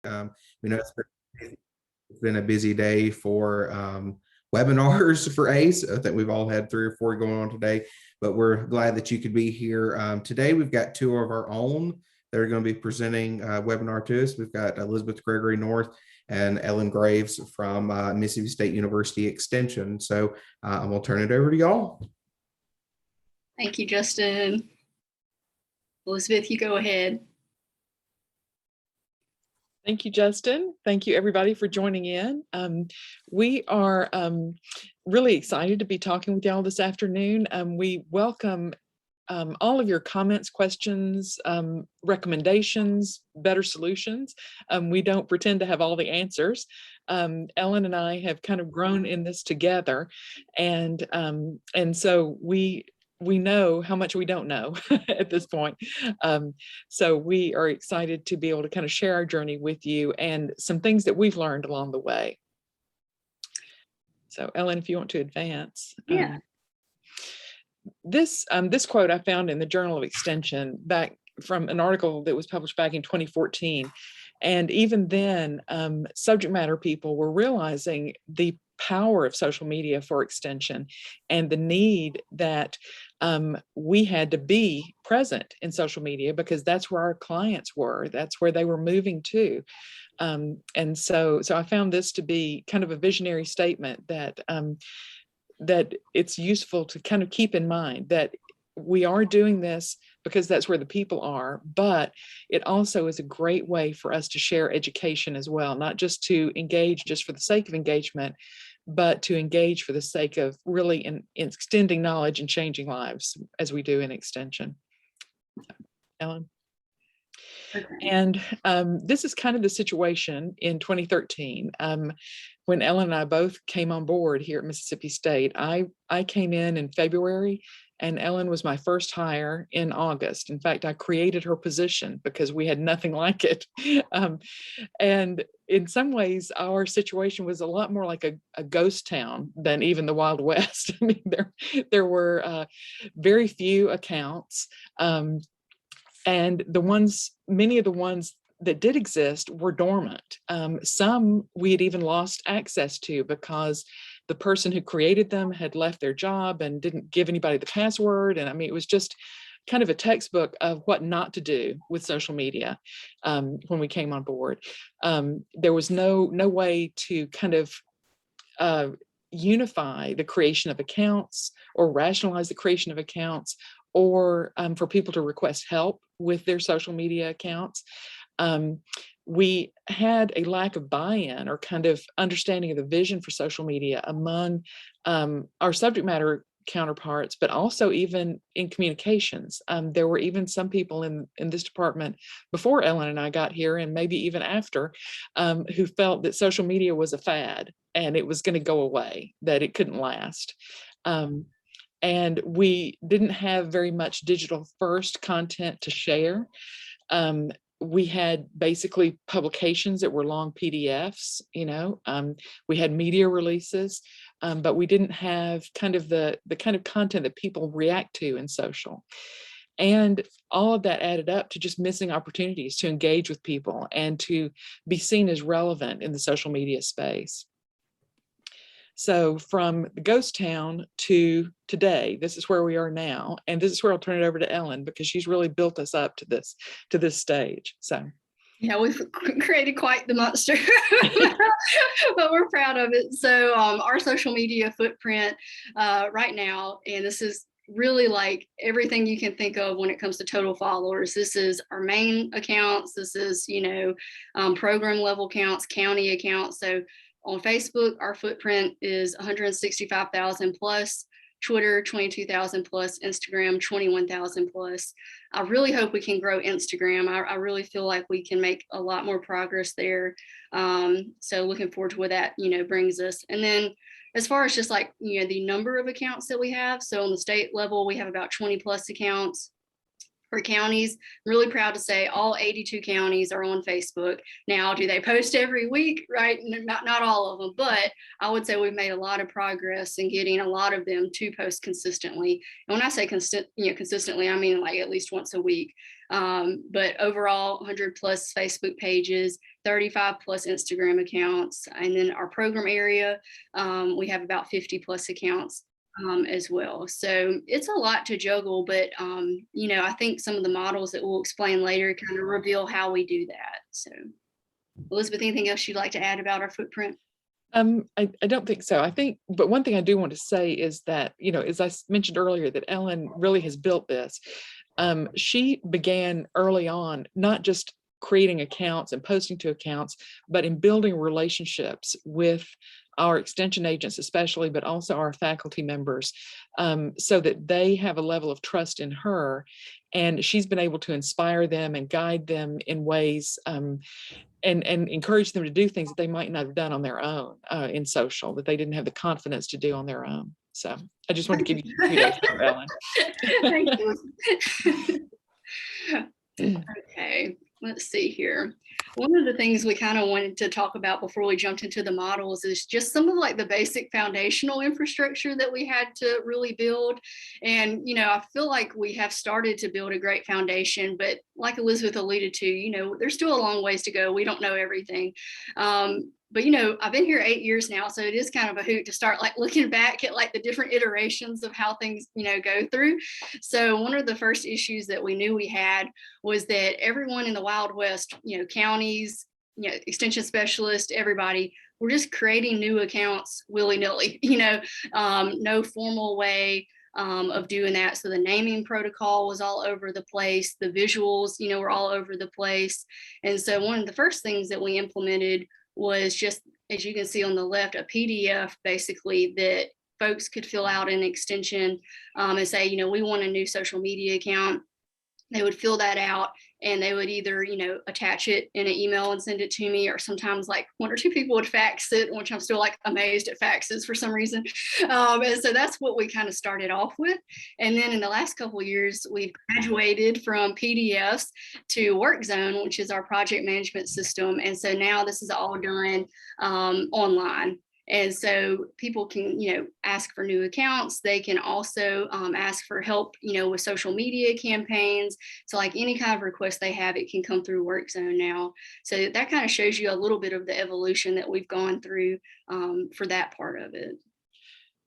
We know it's been a busy day for webinars for ACE. I think we've all had 3 or 4 going on today, but we're glad that you could be here. Today, we've got 2 of our own that are going to be presenting a webinar to us. We've got Elizabeth Gregory North and Ellen Graves from Mississippi State University Extension. So I'm going to turn it over to y'all. Thank you, Justin. Elizabeth, you go ahead. Thank you, Justin. Thank you, everybody, for joining in. We are really excited to be talking with y'all this afternoon. We welcome all of your comments, questions, recommendations, better solutions. We don't pretend to have all the answers. Ellen and I have kind of grown in this together, and so we know how much we don't know at this point. So we are excited to be able to kind of share our journey with you and some things that we've learned along the way. So Ellen, if you want to advance. Yeah. This quote I found in the Journal of Extension back from an article that was published back in 2014. And even then, subject matter people were realizing the power of social media for extension and the need that we had to be present in social media because that's where our clients were, that's where they were moving to. And so I found this to be kind of a visionary statement that that it's useful to kind of keep in mind that we are doing this because that's where the people are, but it also is a great way for us to share education as well, not just to engage just for the sake of engagement, but to engage for the sake of really in extending knowledge and changing lives as we do in extension. Ellen? Okay. And this is kind of the situation in 2013. When Ellen and I both came on board here at Mississippi State, I came in February, and Ellen was my first hire in August. In fact, I created her position because we had nothing like it. And in some ways, our situation was a lot more like a ghost town than even the Wild West. I mean, there were very few accounts. And many of the ones that did exist were dormant. Some we had even lost access to because the person who created them had left their job and didn't give anybody the password. And I mean, it was just kind of a textbook of what not to do with social media when we came on board. There was no way to kind of unify the creation of accounts or rationalize the creation of accounts, or for people to request help with their social media accounts. We had a lack of buy-in or kind of understanding of the vision for social media among our subject matter counterparts, but also even in communications. There were even some people in this department before Ellen and I got here, and maybe even after, who felt that social media was a fad and it was going to go away, that it couldn't last. And we didn't have very much digital first content to share. We had basically publications that were long PDFs, we had media releases, but we didn't have kind of the kind of content that people react to in social. And all of that added up to just missing opportunities to engage with people and to be seen as relevant in the social media space. So from the ghost town to today, this is where we are now. And this is where I'll turn it over to Ellen because she's really built us up to this stage. So yeah, we've created quite the monster, but we're proud of it. So our social media footprint right now, and this is really like everything you can think of when it comes to total followers. This is our main accounts. This is, program level counts, county accounts. So on Facebook, our footprint is 165,000 plus, Twitter 22,000 plus, Instagram 21,000 plus. I really hope we can grow Instagram. I really feel like we can make a lot more progress there. So looking forward to what that brings us. And then as far as just like the number of accounts that we have, so on the state level we have about 20 plus accounts. For counties, I'm really proud to say all 82 counties are on Facebook. Now, do they post every week? Right? Not all of them, but I would say we've made a lot of progress in getting a lot of them to post consistently. And when I say consistently, I mean like at least once a week. But overall, 100 plus Facebook pages, 35 plus Instagram accounts. And then our program area, we have about 50 plus accounts as well. So it's a lot to juggle, but I think some of the models that we'll explain later kind of reveal how we do that. So Elizabeth, anything else you'd like to add about our footprint? I don't think so. I think, but one thing I do want to say is that, as I mentioned earlier, that Ellen really has built this. She began early on, not just creating accounts and posting to accounts, but in building relationships with our extension agents especially, but also our faculty members, so that they have a level of trust in her. And she's been able to inspire them and guide them in ways, and encourage them to do things that they might not have done on their own in social, that they didn't have the confidence to do on their own. So I just want to give you kudos for Ellen. Thank you. Okay, let's see here. One of the things we kind of wanted to talk about before we jumped into the models is just some of like the basic foundational infrastructure that we had to really build. And, I feel like we have started to build a great foundation, but like Elizabeth alluded to, there's still a long ways to go. We don't know everything. But I've been here 8 years now, so it is kind of a hoot to start like looking back at like the different iterations of how things, go through. So one of the first issues that we knew we had was that everyone in the Wild West, counties, extension specialists, everybody, we're just creating new accounts willy-nilly, no formal way of doing that. So the naming protocol was all over the place. The visuals, were all over the place. And so one of the first things that we implemented was just, as you can see on the left, a PDF basically that folks could fill out an extension and say, we want a new social media account. They would fill that out and they would either, attach it in an email and send it to me, or sometimes like one or two people would fax it, which I'm still like amazed at faxes for some reason. And so that's what we kind of started off with. And then in the last couple of years, we've graduated from PDFs to WorkZone, which is our project management system. And so now this is all done online. And so people can, ask for new accounts. They can also ask for help, with social media campaigns. So like any kind of request they have, it can come through WorkZone now. So that kind of shows you a little bit of the evolution that we've gone through for that part of it.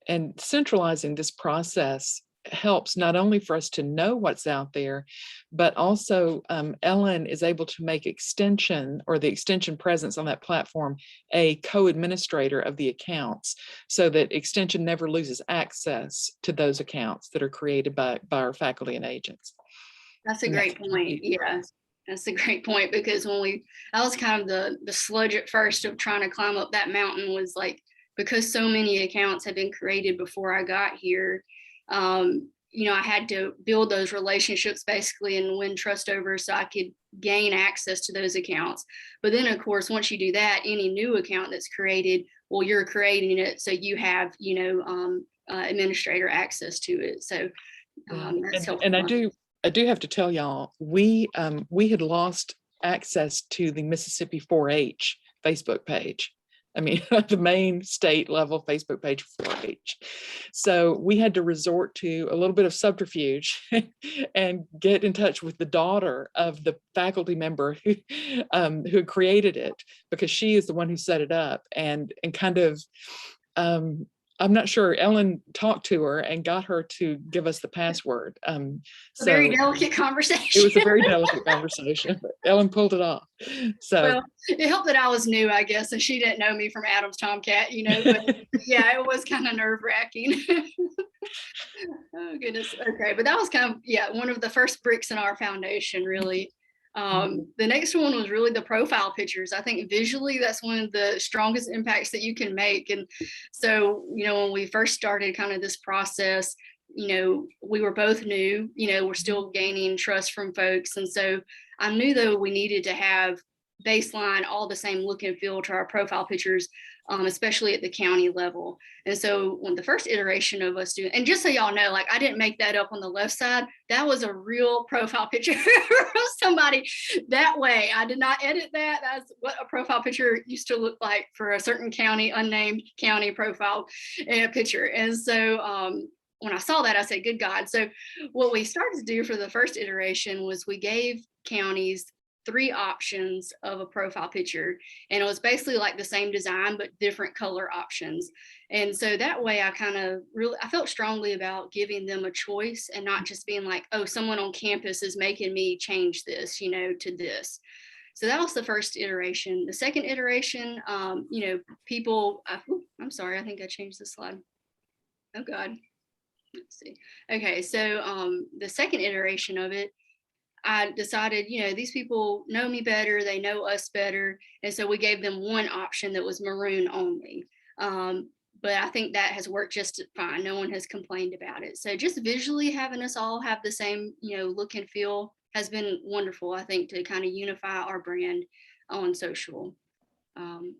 And centralizing this process helps not only for us to know what's out there, but also Ellen is able to make extension, or the extension presence on that platform, a co-administrator of the accounts, so that extension never loses access to those accounts that are created by our faculty and agents. That's a great point. Yes. That's a great point, because that was kind of the sludge at first of trying to climb up that mountain, was like, because so many accounts had been created before I got here, I had to build those relationships basically and win trust over so I could gain access to those accounts. But then, of course, once you do that, any new account that's created, well, you're creating it so you have, administrator access to it. So that's helpful. And I do have to tell y'all, we had lost access to the Mississippi 4-H Facebook page. I mean, the main state level Facebook page for 4-H. So we had to resort to a little bit of subterfuge and get in touch with the daughter of the faculty member who created it, because she is the one who set it up, and kind of, I'm not sure, Ellen talked to her and got her to give us the password. So very delicate conversation. It was a very delicate conversation, but Ellen pulled it off. So well, it helped that I was new, I guess, and she didn't know me from Adam's Tomcat, but yeah, it was kind of nerve-wracking. Oh goodness. Okay, but that was kind of, one of the first bricks in our foundation, really. The next one was really the profile pictures. I think visually that's one of the strongest impacts that you can make. And so, when we first started kind of this process, we were both new, we're still gaining trust from folks. And so I knew though we needed to have baseline all the same look and feel to our profile pictures, especially at the county level. And so when the first iteration of us doing, and just so y'all know, like I didn't make that up on the left side, that was a real profile picture of somebody that way. I did not edit that. That's what a profile picture used to look like for a certain county, unnamed county profile picture. And so when I saw that, I said, good God. So what we started to do for the first iteration was we gave counties 3 options of a profile picture, and it was basically like the same design but different color options. And so that way I felt strongly about giving them a choice and not just being like, oh, someone on campus is making me change this, to this. So that was the first iteration. The second iteration, people, I'm sorry, I think I changed the slide. Oh God, let's see. Okay, so the second iteration of it, I decided, these people know me better, they know us better. And so we gave them one option that was maroon only. But I think that has worked just fine. No one has complained about it. So just visually having us all have the same, look and feel has been wonderful, I think, to kind of unify our brand on social.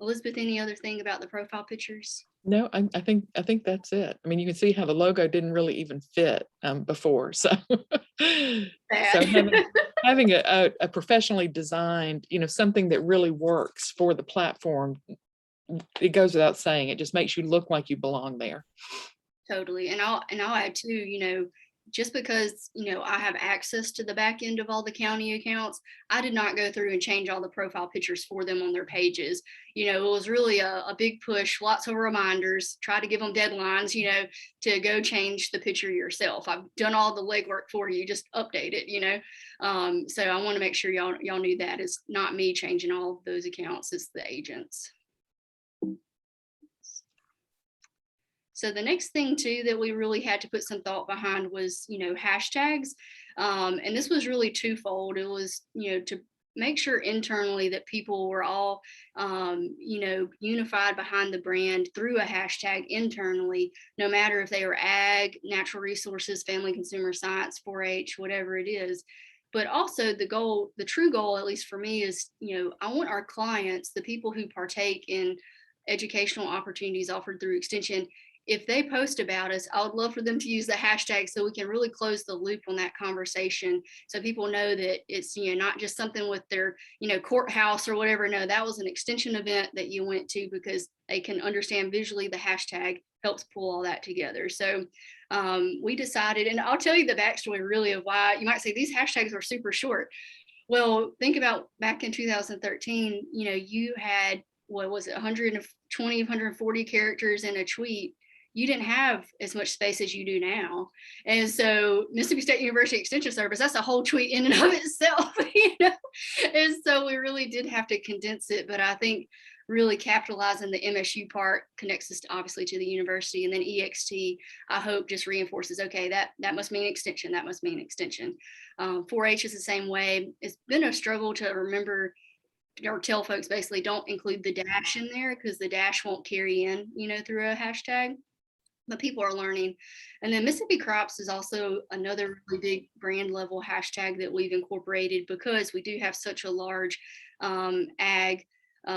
Elizabeth, any other thing about the profile pictures? No, I think that's it. I mean, you can see how the logo didn't really even fit before. So, having a professionally designed, something that really works for the platform, it goes without saying. It just makes you look like you belong there. Totally. And I'll add too, just because, I have access to the back end of all the county accounts, I did not go through and change all the profile pictures for them on their pages. It was really a big push, lots of reminders, try to give them deadlines, to go change the picture yourself. I've done all the legwork for you, just update it, so I want to make sure y'all knew that it's not me changing all of those accounts, it's the agents. So the next thing too that we really had to put some thought behind was, hashtags. And this was really twofold. It was, to make sure internally that people were all, unified behind the brand through a hashtag internally, no matter if they were ag, natural resources, family consumer science, 4-H, whatever it is. But also the true goal, at least for me, is, I want our clients, the people who partake in educational opportunities offered through Extension, if they post about us, I would love for them to use the hashtag so we can really close the loop on that conversation. So people know that it's, not just something with their, courthouse or whatever. No, that was an Extension event that you went to, because they can understand visually the hashtag helps pull all that together. So we decided, and I'll tell you the backstory really of why you might say these hashtags are super short. Well, think about back in 2013, you had, what was it, 120, 140 characters in a tweet. You didn't have as much space as you do now. And so Mississippi State University Extension Service, that's a whole tweet in and of itself, And so we really did have to condense it. But I think really capitalizing the MSU part connects us obviously to the university, and then EXT, I hope, just reinforces, okay, that must mean extension, that must mean extension. 4-H is the same way. It's been a struggle to remember or tell folks basically don't include the dash in there, because the dash won't carry in, through a hashtag. But people are learning. And then Mississippi Crops is also another really big brand level hashtag that we've incorporated, because we do have such a large ag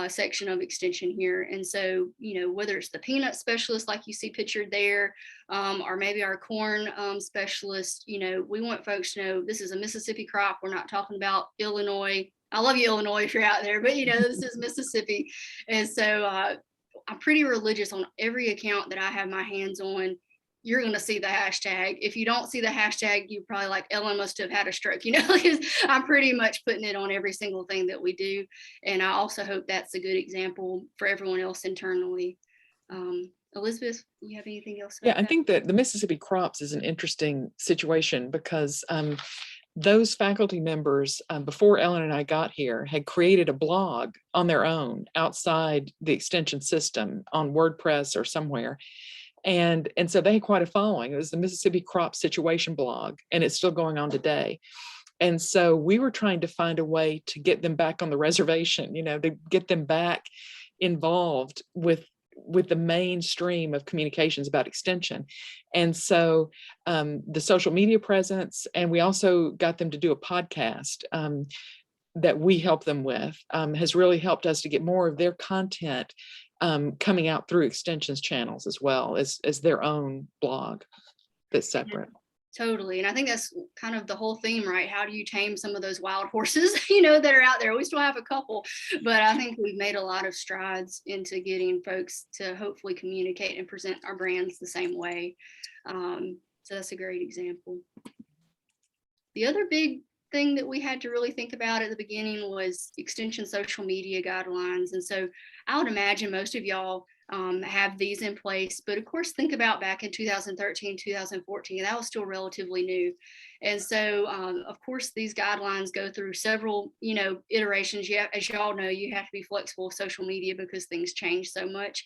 section of Extension here. And so, whether it's the peanut specialist like you see pictured there, or maybe our corn specialist, we want folks to know this is a Mississippi crop. We're not talking about Illinois. I love you, Illinois, if you're out there, but this is Mississippi. And so I'm pretty religious on every account that I have my hands on. You're going to see the hashtag. If you don't see the hashtag, you're probably like, Ellen must have had a stroke, because I'm pretty much putting it on every single thing that we do. And I also hope that's a good example for everyone else internally. Elizabeth, you have anything else? Yeah, I think that the Mississippi Crops is an interesting situation, because those faculty members, before Ellen and I got here, had created a blog on their own outside the Extension system on WordPress or somewhere. And so they had quite a following. It was the Mississippi Crop Situation blog, and it's still going on today. And so we were trying to find a way to get them back on the reservation, to get them back involved with the mainstream of communications about Extension. And so the social media presence, and we also got them to do a podcast that we help them with, has really helped us to get more of their content coming out through Extension's channels, as well as their own blog that's separate. Totally. And I think that's kind of the whole theme, right? How do you tame some of those wild horses, that are out there? We still have a couple, but I think we've made a lot of strides into getting folks to hopefully communicate and present our brands the same way. So that's a great example. The other big thing that we had to really think about at the beginning was extension social media guidelines. And so I would imagine most of y'all have these in place, but of course, think about back in 2013, 2014, that was still relatively new. And so, of course, these guidelines go through several, iterations. As y'all know, you have to be flexible with social media because things change so much.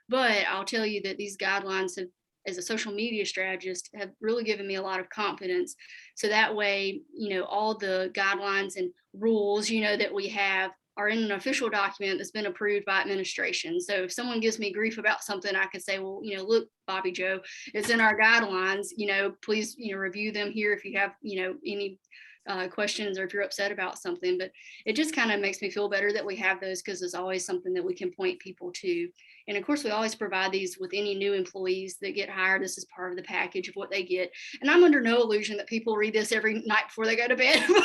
But I'll tell you that these guidelines have, as a social media strategist, have really given me a lot of confidence. So that way, all the guidelines and rules, that we have are in an official document that's been approved by administration. So if someone gives me grief about something, I could say, well, look, Bobby Joe, it's in our guidelines, please, review them here if you have, any questions or if you're upset about something. But it just kind of makes me feel better that we have those, because it's always something that we can point people to. And of course, we always provide these with any new employees that get hired. This is part of the package of what they get. And I'm under no illusion that people read this every night before they go to bed. But,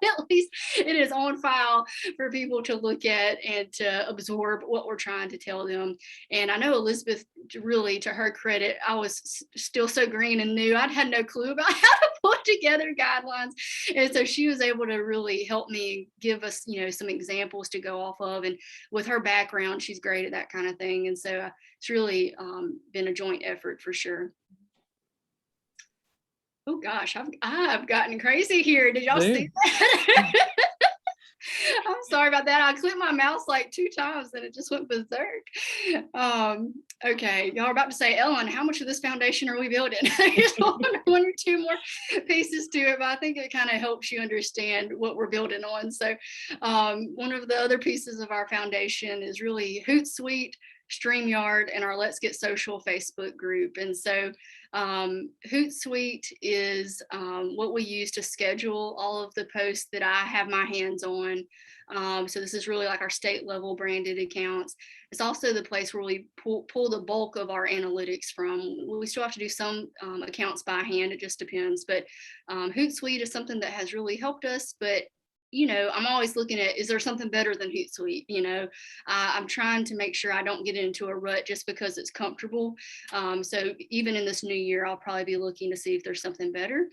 at least it is on file for people to look at and to absorb what we're trying to tell them. And I know Elizabeth, really, to her credit, I was still so green and new. I'd had no clue about how to put together guidelines. And so she was able to really help me, give us, some examples to go off of. And with her background, she's great at that kind of thing. And so it's really been a joint effort for sure. Oh gosh, I've gotten crazy here. Did y'all see that? I'm sorry about that. I clicked my mouse like 2 times and it just went berserk. Okay, y'all are about to say, Ellen, how much of this foundation are we building? There's one or two more pieces to it, but I think it kind of helps you understand what we're building on. So one of the other pieces of our foundation is really Hootsuite, StreamYard, and our Let's Get Social Facebook group. And so Hootsuite is what we use to schedule all of the posts that I have my hands on. So this is really like our state level branded accounts. It's also the place where we pull the bulk of our analytics from. We still have to do some accounts by hand, it just depends. But Hootsuite is something that has really helped us. But I'm always looking at, is there something better than Hootsuite? I'm trying to make sure I don't get into a rut just because it's comfortable. So even in this new year, I'll probably be looking to see if there's something better.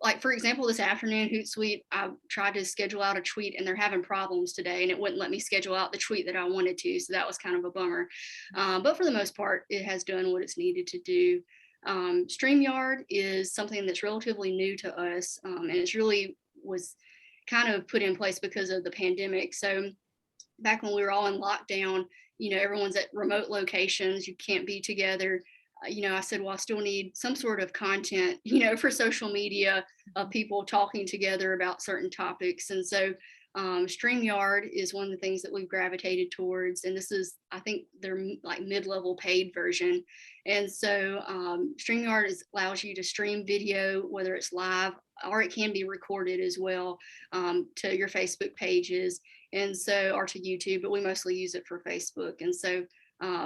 Like for example, this afternoon, Hootsuite, I tried to schedule out a tweet and they're having problems today and it wouldn't let me schedule out the tweet that I wanted to. So that was kind of a bummer. But for the most part, it has done what it's needed to do. StreamYard is something that's relatively new to us, and it's really was kind of put in place because of the pandemic. So back when we were all in lockdown, everyone's at remote locations, you can't be together. I said, well, I still need some sort of content, for social media of people talking together about certain topics. And so StreamYard is one of the things that we've gravitated towards. And this is, I think, their like mid-level paid version. And so StreamYard allows you to stream video, whether it's live or it can be recorded as well, to your Facebook pages, and so, or to YouTube, but we mostly use it for Facebook. And so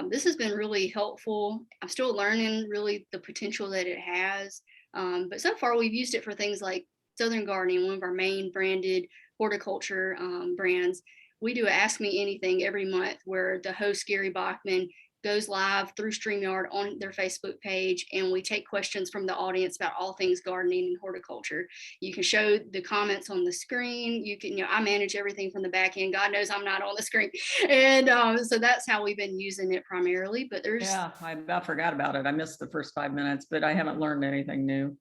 this has been really helpful. I'm still learning really the potential that it has. But so far we've used it for things like Southern Gardening, one of our main branded horticulture brands. We do a Ask Me Anything every month where the host, Gary Bachman, goes live through StreamYard on their Facebook page, and we take questions from the audience about all things gardening and horticulture. You can show the comments on the screen. You can, I manage everything from the back end. God knows I'm not on the screen. And so that's how we've been using it primarily, but there's... Yeah, I about forgot about it. I missed the first 5 minutes, but I haven't learned anything new.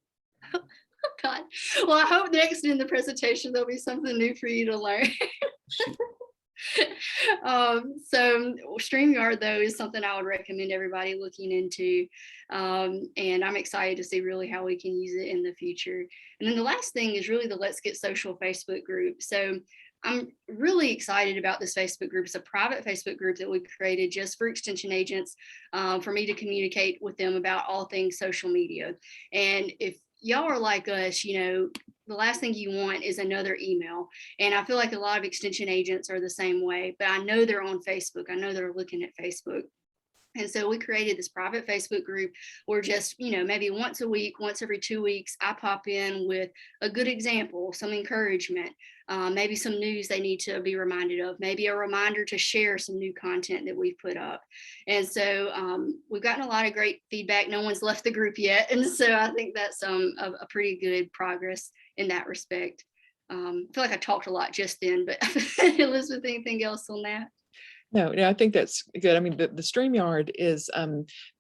God. Well, I hope next in the presentation, there'll be something new for you to learn. So StreamYard, though, is something I would recommend everybody looking into. And I'm excited to see really how we can use it in the future. And then the last thing is really the Let's Get Social Facebook group. So I'm really excited about this Facebook group. It's a private Facebook group that we created just for extension agents, for me to communicate with them about all things social media. And if y'all are like us, the last thing you want is another email. And I feel like a lot of extension agents are the same way, but I know they're on Facebook. I know they're looking at Facebook. And so we created this private Facebook group where just, maybe once a week, once every 2 weeks, I pop in with a good example, some encouragement, maybe some news they need to be reminded of, maybe a reminder to share some new content that we've put up. And so we've gotten a lot of great feedback. No one's left the group yet. And so I think that's a pretty good progress in that respect. I feel like I talked a lot just then, but Elizabeth, anything else on that? No, I think that's good. I mean, the StreamYard is,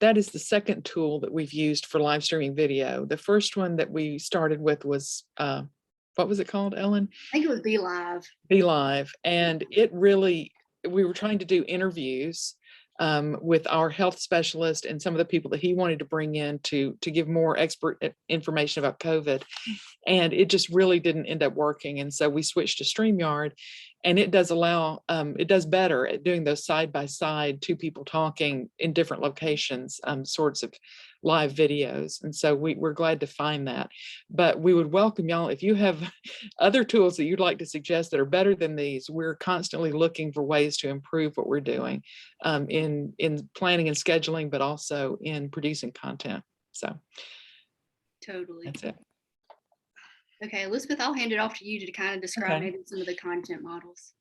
that is the second tool that we've used for live streaming video. The first one that we started with was, what was it called, Ellen? I think it was Be Live. Be Live. And it really, we were trying to do interviews with our health specialist and some of the people that he wanted to bring in to give more expert information about COVID. And it just really didn't end up working. And so we switched to StreamYard, and it does allow, it does better at doing those side by side, two people talking in different locations, sorts of live videos. And so we're glad to find that. But we would welcome y'all, if you have other tools that you'd like to suggest that are better than these. We're constantly looking for ways to improve what we're doing in planning and scheduling, but also in producing content. So Totally. that's it. Okay, Elizabeth, I'll hand it off to you to kind of describe Okay. maybe some of the content models.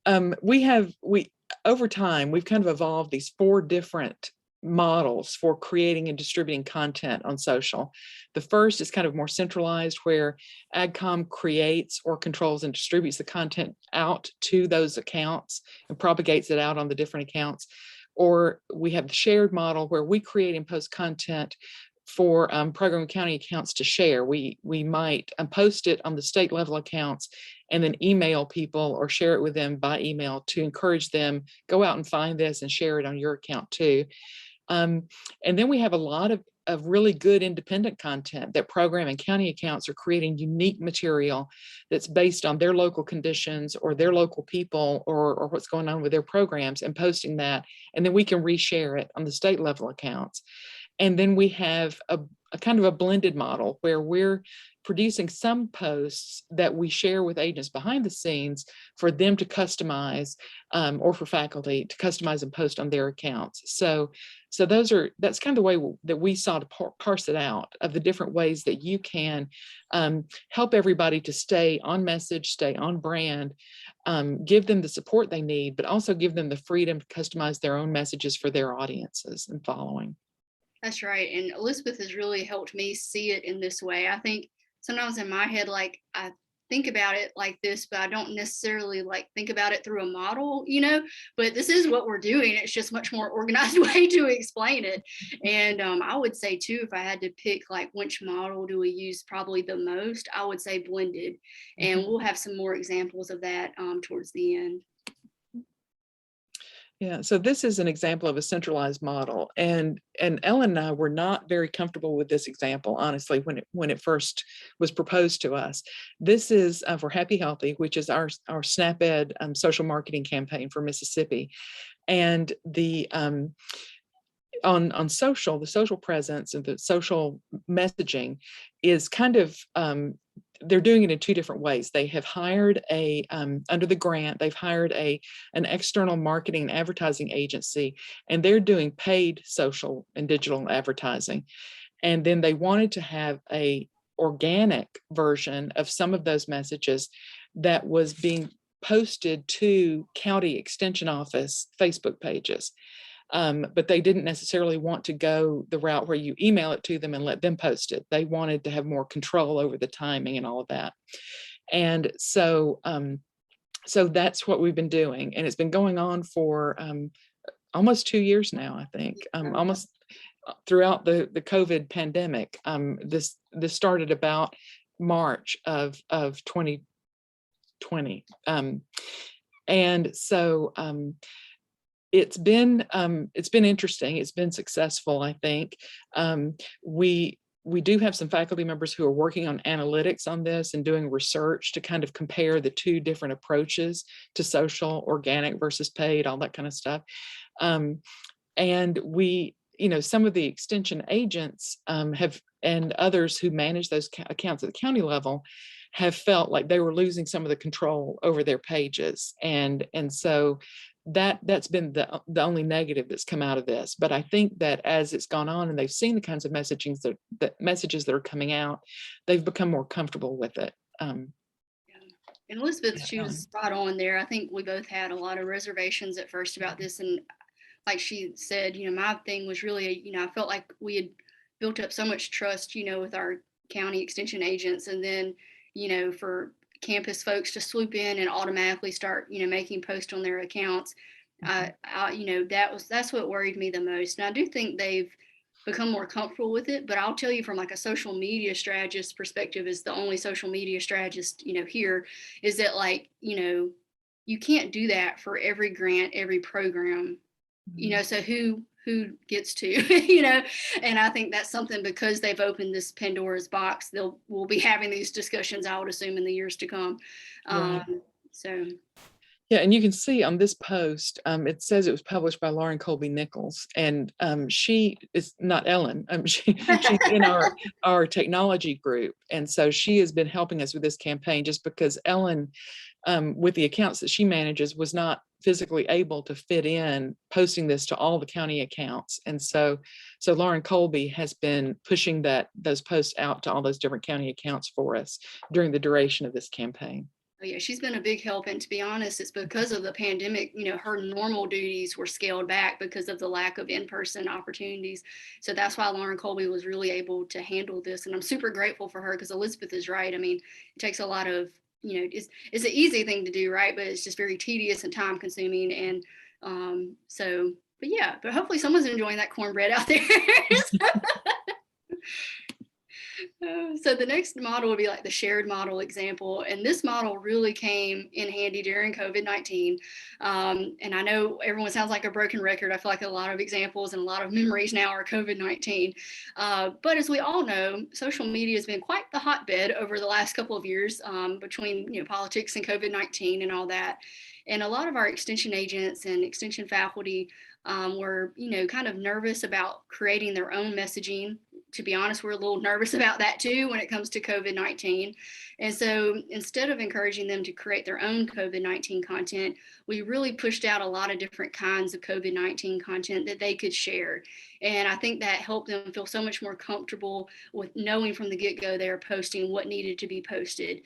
We over time, we've kind of evolved these 4 different models for creating and distributing content on social. The first is kind of more centralized, where AgCom creates or controls and distributes the content out to those accounts and propagates it out on the different accounts. Or we have the shared model, where we create and post content for program county accounts to share. We might post it on the state level accounts and then email people or share it with them by email to encourage them, go out and find this and share it on your account too. And then we have a lot of really good independent content that program and county accounts are creating unique material that's based on their local conditions or their local people or what's going on with their programs, and posting that. And then we can reshare it on the state level accounts. And then we have a kind of a blended model where we're producing some posts that we share with agents behind the scenes for them to customize, or for faculty to customize and post on their accounts. So that's kind of the way that we saw to parse it out, of the different ways that you can help everybody to stay on message, stay on brand, give them the support they need, but also give them the freedom to customize their own messages for their audiences and following. That's right. And Elizabeth has really helped me see it in this way. I think sometimes in my head, like I think about it like this, but I don't necessarily like think about it through a model, but this is what we're doing. It's just much more organized way to explain it. And I would say too, if I had to pick like which model do we use probably the most, I would say blended. And we'll have some more examples of that towards the end. Yeah, so this is an example of a centralized model, and Ellen and I were not very comfortable with this example, honestly, when it first was proposed to us. This is for Happy Healthy, which is our SNAP-Ed social marketing campaign for Mississippi, and the on social, the social presence and the social messaging is kind of they're doing it in 2 different ways. They have hired under the grant, they've hired an external marketing and advertising agency, and they're doing paid social and digital advertising. And then they wanted to have a organic version of some of those messages that was being posted to county extension office Facebook pages. But they didn't necessarily want to go the route where you email it to them and let them post it. They wanted to have more control over the timing and all of that. And so that's what we've been doing. And it's been going on for almost 2 years now, I think, almost throughout the COVID pandemic. This started about March of 2020. And so it's been interesting. It's been successful, I think. We do have some faculty members who are working on analytics on this and doing research to kind of compare the 2 different approaches to social, organic versus paid, all that kind of stuff. And we, some of the extension agents and others who manage those accounts at the county level have felt like they were losing some of the control over their pages. And so that's been the only negative that's come out of this. But I think that as it's gone on and they've seen the kinds of messages that are coming out, they've become more comfortable with it. And And Elizabeth, Yeah, she was spot on there. I think we both had a lot of reservations at first about this. And like she said, my thing was really, I felt like we had built up so much trust, with our county extension agents. And then, for campus folks to swoop in and automatically start, making posts on their accounts. That's what worried me the most. And I do think they've become more comfortable with it. But I'll tell you, from like a social media strategist perspective, as the only social media strategist, here, is that like, you can't do that for every grant, every program, so who gets to, and I think that's something, because they've opened this Pandora's box, we'll be having these discussions, I would assume, in the years to come. Right. So Yeah, and you can see on this post, it says it was published by Lauren Colby Nichols, and she is not Ellen. She's in our technology group, and so she has been helping us with this campaign, just because Ellen, with the accounts that she manages, was not physically able to fit in posting this to all the county accounts, and so Lauren Colby has been pushing those posts out to all those different county accounts for us during the duration of this campaign. Oh, yeah, she's been a big help. And to be honest, it's because of the pandemic, her normal duties were scaled back because of the lack of in-person opportunities. So that's why Lauren Colby was really able to handle this. And I'm super grateful for her, because Elizabeth is right. I mean, it takes a lot of, it's an easy thing to do, right? But it's just very tedious and time consuming. And but hopefully someone's enjoying that cornbread out there. So the next model would be like the shared model example. And this model really came in handy during COVID-19. And I know everyone sounds like a broken record. I feel like a lot of examples and a lot of memories now are COVID-19. But as we all know, social media has been quite the hotbed over the last couple of years, between politics and COVID-19 and all that. And a lot of our extension agents and extension faculty were, kind of nervous about creating their own messaging. To be honest, we're a little nervous about that too when it comes to COVID-19. And so instead of encouraging them to create their own COVID-19 content, we really pushed out a lot of different kinds of COVID-19 content that they could share. And I think that helped them feel so much more comfortable with knowing from the get-go they're posting what needed to be posted.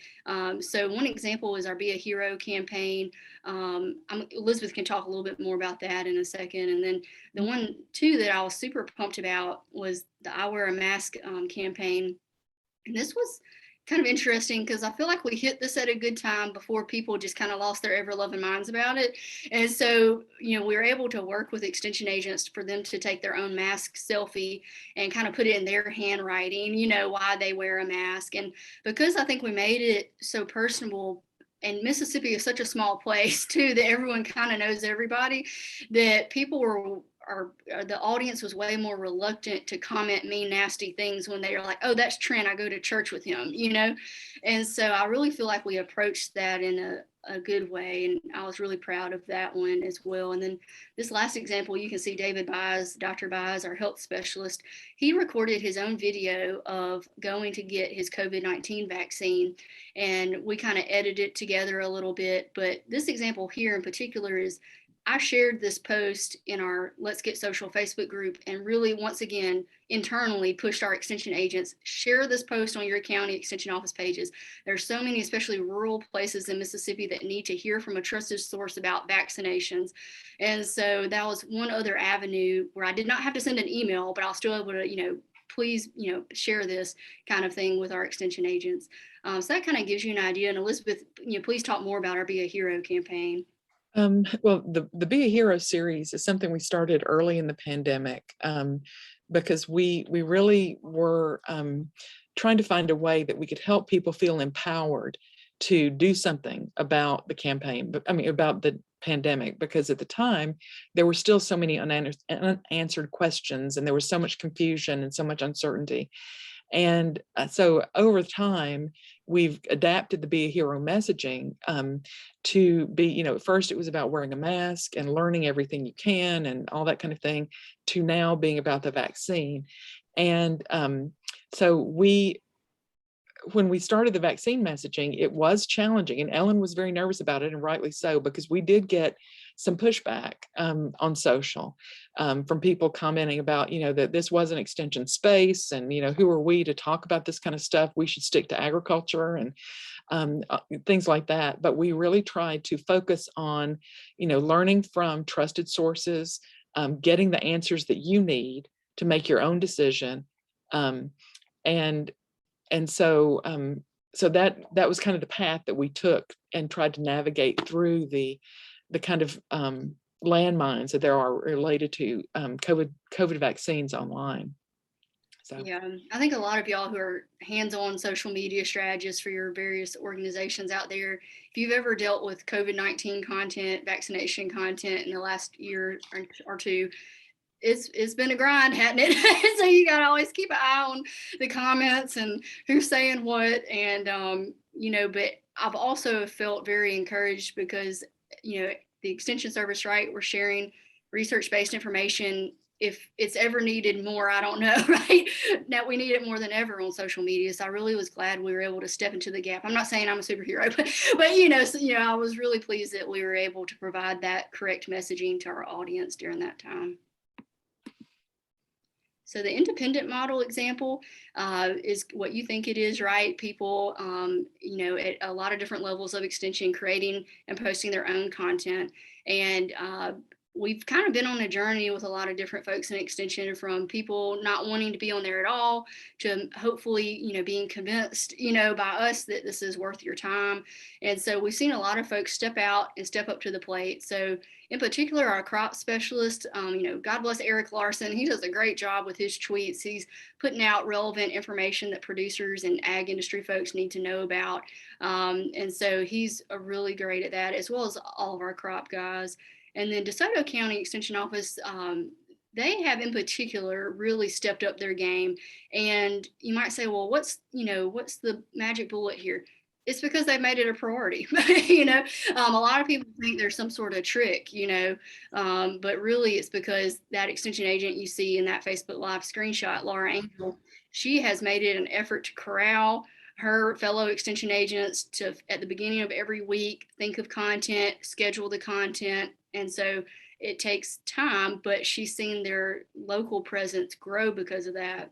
So one example is our Be a Hero campaign. Elizabeth can talk a little bit more about that in a second. And then the one too that I was super pumped about was the I Wear a Mask campaign. And this was kind of interesting because I feel like we hit this at a good time before people just kind of lost their ever-loving minds about it. And so, we were able to work with extension agents for them to take their own mask selfie and kind of put it in their handwriting, why they wear a mask. And because I think we made it so personable, and Mississippi is such a small place too, that everyone kind of knows everybody, that people the audience was way more reluctant to comment mean, nasty things when they are like, oh, that's Trent, I go to church with him, And so I really feel like we approached that in a good way. And I was really proud of that one as well. And then this last example, you can see David Baez, Dr. Baez, our health specialist. He recorded his own video of going to get his COVID-19 vaccine. And we kind of edited it together a little bit. But this example here in particular is, I shared this post in our Let's Get Social Facebook group and really, once again, internally pushed our extension agents, share this post on your county extension office pages. There's so many, especially rural places in Mississippi, that need to hear from a trusted source about vaccinations. And so that was one other avenue where I did not have to send an email, but I was still able to, please, share this kind of thing with our extension agents. So that kind of gives you an idea. And Elizabeth, please talk more about our Be a Hero campaign. Well, the Be a Hero series is something we started early in the pandemic, because we really were trying to find a way that we could help people feel empowered to do something about the campaign, about the pandemic, because at the time there were still so many unanswered questions, and there was so much confusion and so much uncertainty. And so over time, we've adapted the Be a Hero messaging to be, at first it was about wearing a mask and learning everything you can and all that kind of thing, to now being about the vaccine. And so when we started the vaccine messaging, it was challenging, and Ellen was very nervous about it, and rightly so, because we did get some pushback on social from people commenting about, that this was an extension space, and, who are we to talk about this kind of stuff? We should stick to agriculture. And things like that. But we really tried to focus on, learning from trusted sources, getting the answers that you need to make your own decision. And so that was kind of the path that we took and tried to navigate through the kind of landmines that there are related to COVID vaccines online. So Yeah, I think a lot of y'all who are hands-on social media strategists for your various organizations out there, if you've ever dealt with COVID-19 content, vaccination content in the last year or two, it's been a grind, hasn't it? So you got to always keep an eye on the comments and who's saying what. And, but I've also felt very encouraged because, the Extension Service, right, we're sharing research-based information. If it's ever needed more, I don't know, right? Now we need it more than ever on social media. So I really was glad we were able to step into the gap. I'm not saying I'm a superhero, but I was really pleased that we were able to provide that correct messaging to our audience during that time. So the independent model example is what you think it is, right? People, at a lot of different levels of extension, creating and posting their own content. And we've kind of been on a journey with a lot of different folks in extension, from people not wanting to be on there at all to hopefully, being convinced, by us that this is worth your time. And so we've seen a lot of folks step out and step up to the plate. So in particular, our crop specialist, God bless Eric Larson. He does a great job with his tweets. He's putting out relevant information that producers and ag industry folks need to know about. And so he's really great at that, as well as all of our crop guys. And then DeSoto County Extension Office, they have in particular really stepped up their game. And you might say, well, what's the magic bullet here? It's because they made it a priority. A lot of people think there's some sort of trick, but really it's because that extension agent you see in that Facebook Live screenshot, Laura Angel, she has made it an effort to corral her fellow extension agents to, at the beginning of every week, think of content, schedule the content. And so it takes time, but she's seen their local presence grow because of that.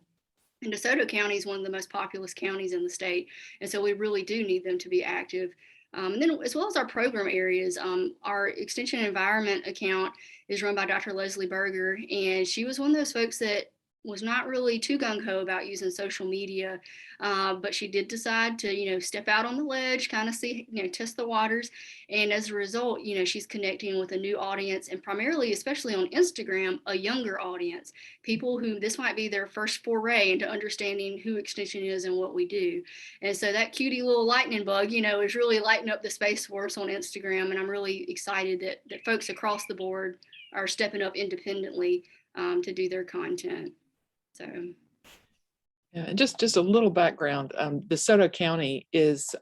And DeSoto County is one of the most populous counties in the state. And so we really do need them to be active. And then as well as our program areas, our Extension Environment account is run by Dr. Leslie Berger. And she was one of those folks that was not really too gung-ho about using social media, but she did decide to, step out on the ledge, kind of see, test the waters. And as a result, she's connecting with a new audience, and primarily, especially on Instagram, a younger audience, people who this might be their first foray into understanding who Extension is and what we do. And so that cutie little lightning bug, is really lighting up the space for us on Instagram. And I'm really excited that folks across the board are stepping up independently to do their content. So, yeah, and just a little background. DeSoto County is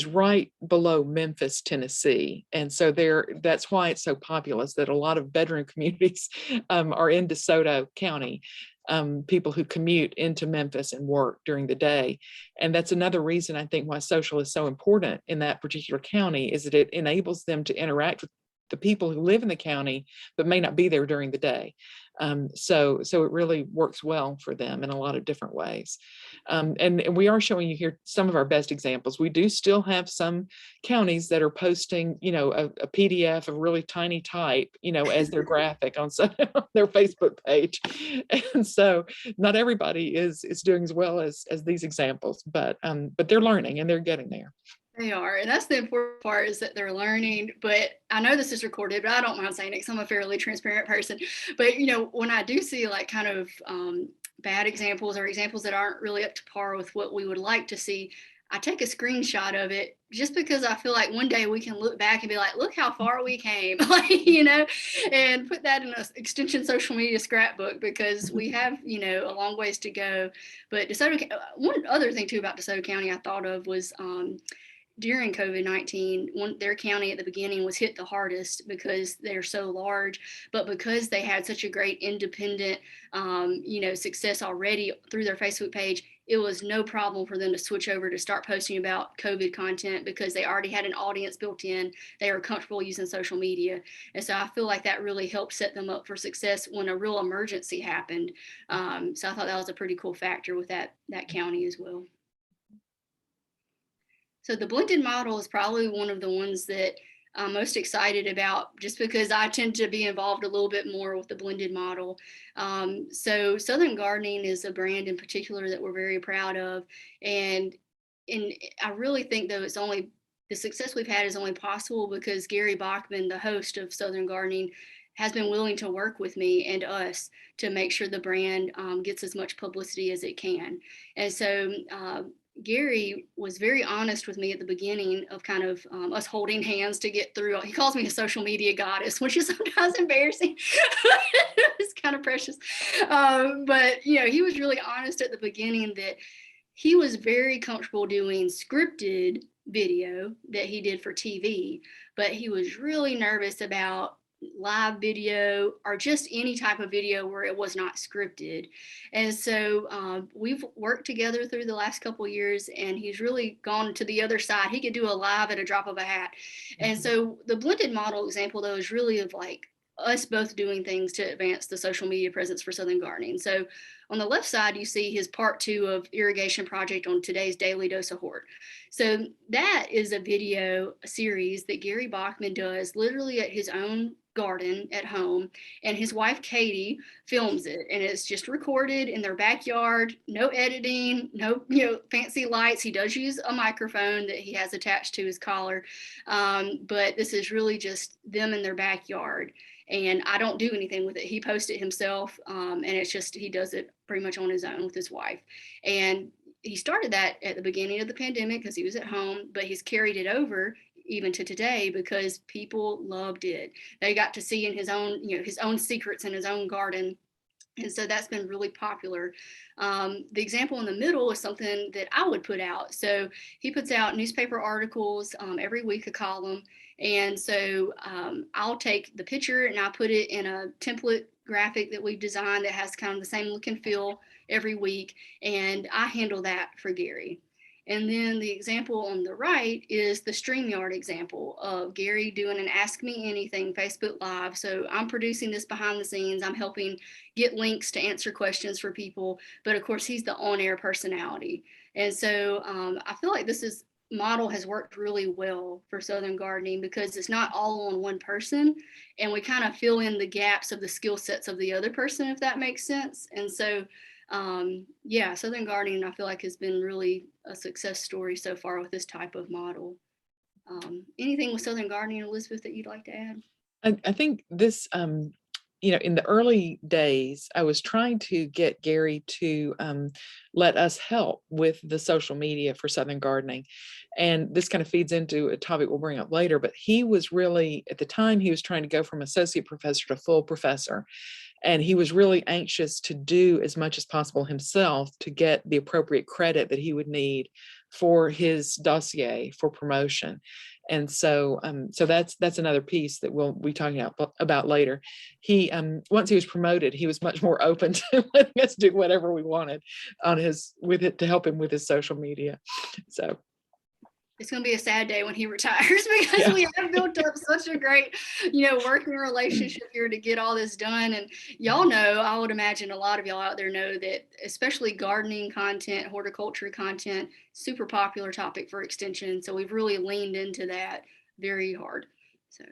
right below Memphis, Tennessee, and so that's why it's so populous. That a lot of veteran communities are in DeSoto County. People who commute into Memphis and work during the day, and that's another reason I think why social is so important in that particular county, is that it enables them to interact with the people who live in the county but may not be there during the day. So it really works well for them in a lot of different ways. And we are showing you here some of our best examples. We do still have some counties that are posting, a PDF of really tiny type, as their graphic on their Facebook page. And so not everybody is doing as well as these examples, but they're learning and they're getting there. They are. And that's the important part, is that they're learning. But I know this is recorded, but I don't mind saying it because I'm a fairly transparent person. But, when I do see like kind of bad examples or examples that aren't really up to par with what we would like to see, I take a screenshot of it just because I feel like one day we can look back and be like, look how far we came, and put that in an extension social media scrapbook, because we have, a long ways to go. But one other thing too about DeSoto County I thought of was, during COVID-19, their county at the beginning was hit the hardest because they're so large, but because they had such a great independent, success already through their Facebook page, it was no problem for them to switch over to start posting about COVID content because they already had an audience built in. They were comfortable using social media. And so I feel like that really helped set them up for success when a real emergency happened. So I thought that was a pretty cool factor with that county as well. So the blended model is probably one of the ones that I'm most excited about, just because I tend to be involved a little bit more with the blended model. So Southern Gardening is a brand in particular that we're very proud of. And I really think, though, the success we've had is only possible because Gary Bachman, the host of Southern Gardening, has been willing to work with me and us to make sure the brand gets as much publicity as it can. And so Gary was very honest with me at the beginning of kind of us holding hands to get through. He calls me a social media goddess, which is sometimes embarrassing. It's kind of precious. But, he was really honest at the beginning that he was very comfortable doing scripted video that he did for TV, but he was really nervous about live video or just any type of video where it was not scripted. And so we've worked together through the last couple of years, and he's really gone to the other side. He could do a live at a drop of a hat. And so the blended model example, though, is really of like us both doing things to advance the social media presence for Southern Gardening. So on the left side, you see his part 2 of irrigation project on today's Daily Dose of Hort. So that is a video series that Gary Bachman does literally at his own garden at home, and his wife Katie films it, and it's just recorded in their backyard, no editing, no fancy lights. He does use a microphone that he has attached to his collar, but this is really just them in their backyard, and I don't do anything with it. He posts it himself, and it's just he does it pretty much on his own with his wife. And he started that at the beginning of the pandemic because he was at home, but he's carried it over even to today because people loved it. They got to see in his own secrets in his own garden. And so that's been really popular. The example in the middle is something that I would put out. So he puts out newspaper articles every week, a column. And so I'll take the picture and I put it in a template graphic that we've designed that has kind of the same look and feel every week. And I handle that for Gary. And then the example on the right is the StreamYard example of Gary doing an Ask Me Anything Facebook Live. So I'm producing this behind the scenes. I'm helping get links to answer questions for people. But of course, he's the on-air personality. And so I feel like this model has worked really well for Southern Gardening because it's not all on one person. And we kind of fill in the gaps of the skill sets of the other person, if that makes sense. And so Southern Gardening, I feel like, has been really a success story so far with this type of model. Anything with Southern Gardening, Elizabeth, that you'd like to add? I think this, in the early days, I was trying to get Gary to let us help with the social media for Southern Gardening. And this kind of feeds into a topic we'll bring up later, but he was really, at the time, he was trying to go from associate professor to full professor. And he was really anxious to do as much as possible himself to get the appropriate credit that he would need for his dossier for promotion. And so that's another piece that we'll be talking about later. He once he was promoted, he was much more open to letting us do whatever we wanted to help him with his social media. So it's going to be a sad day when he retires because we have built up such a great, working relationship here to get all this done. And y'all know, I would imagine a lot of y'all out there know that especially gardening content, horticulture content, super popular topic for Extension. So we've really leaned into that very hard. So